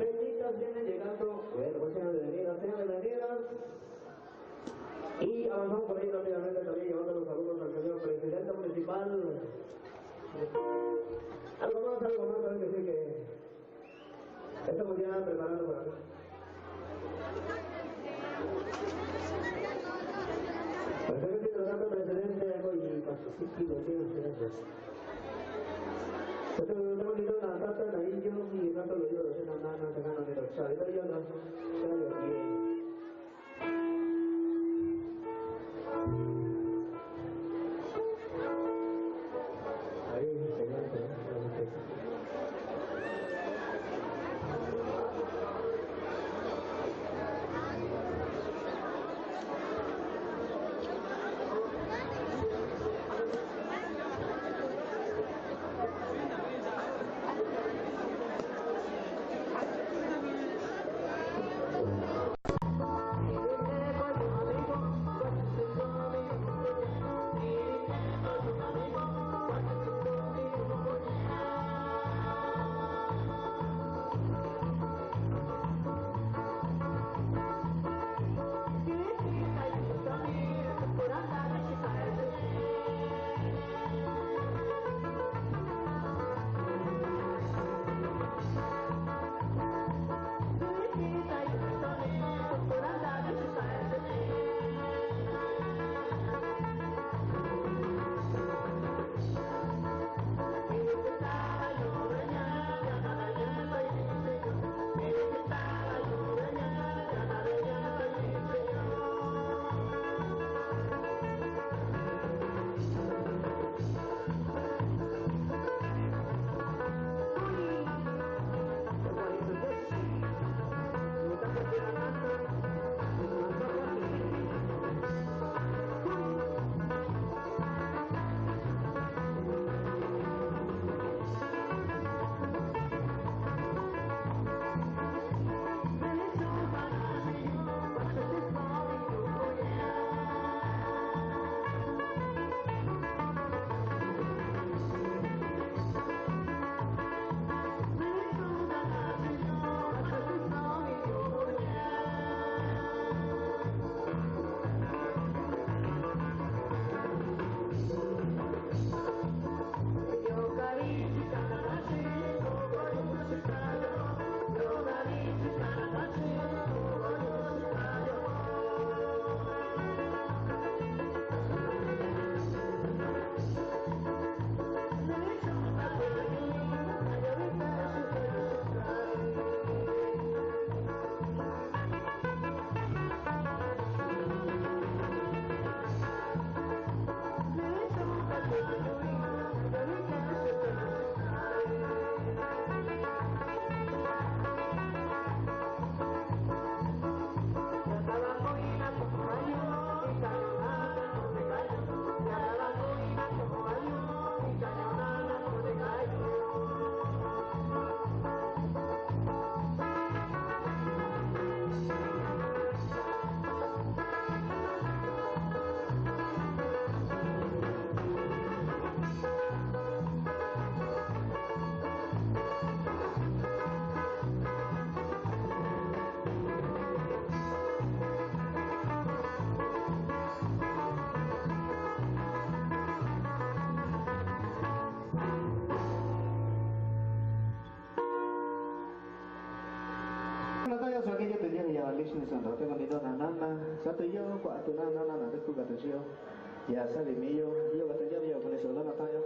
benditas vienen llegando. Bueno, pues sean bienvenidas. Y avanzamos por ahí rápidamente también llevando los saludos al señor presidente municipal. Algo más, hay que decir que estamos ya preparando para acá. Presidente, tratando presidente, y Pacific, lo tiene ustedes. Saya mengucapkan nata na hijau ni nata lo yo saya nana dengan nana itu saya itu yo nana saya lagi. Ayo satu yo kwa tuna na ku ga tio ya sa le mi yo ga tio yo con eso na ta yo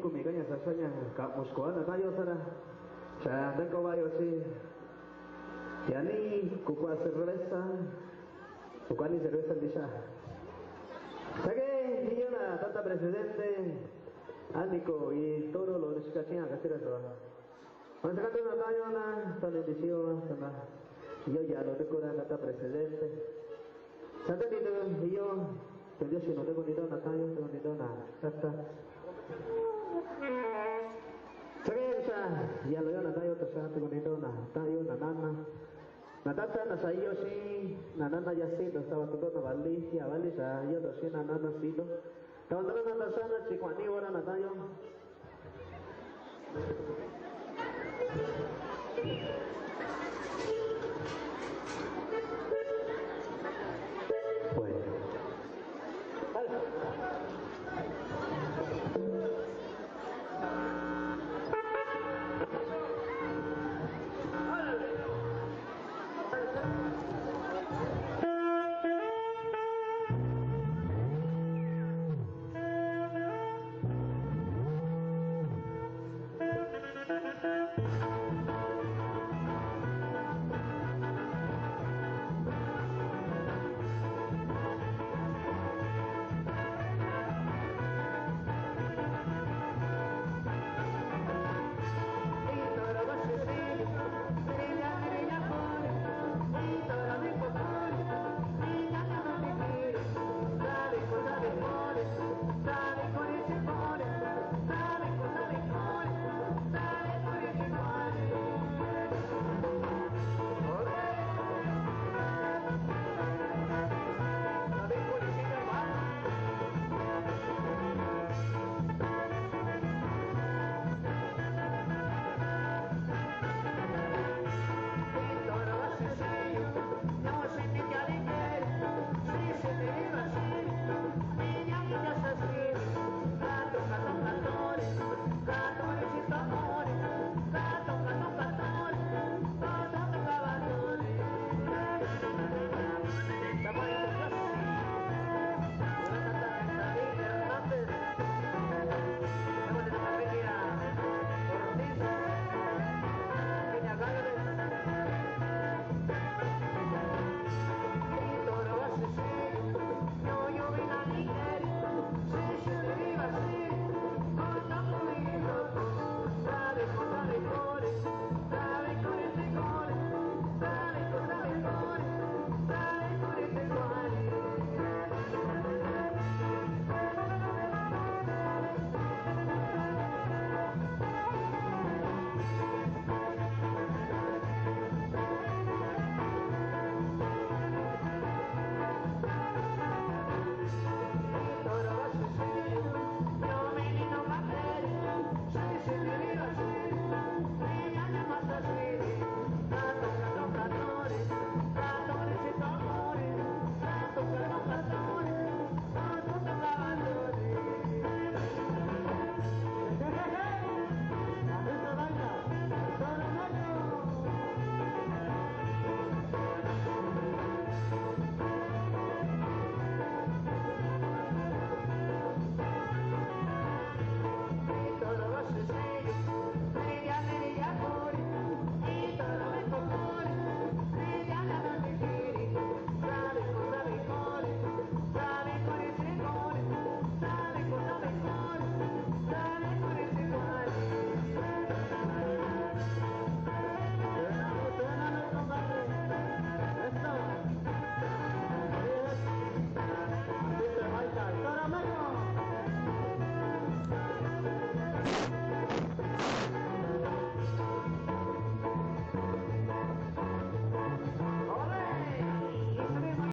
kumiganya sasanya ka Moskwa na tayo sara. Sa tengo bayo si Yani kukua cerveza Kukani cerveza di siya. Sage hiyo na tata presidente Aniko y todo lo nishikachia kasira so. Masakato na tayo na tanendisyo sana. Hiyo ya lo dekora tata presidente. Sata dito hiyo Tendyo sinodeko dito na tayo dito na tata. Sage siya ya lo na tayo sa dito na tayo na nana. Natata na sa iyo si nanana yasito sa watuto na bali ya bali sa iyo to si nanana sito. Taon na sana chikwani wala na tayo.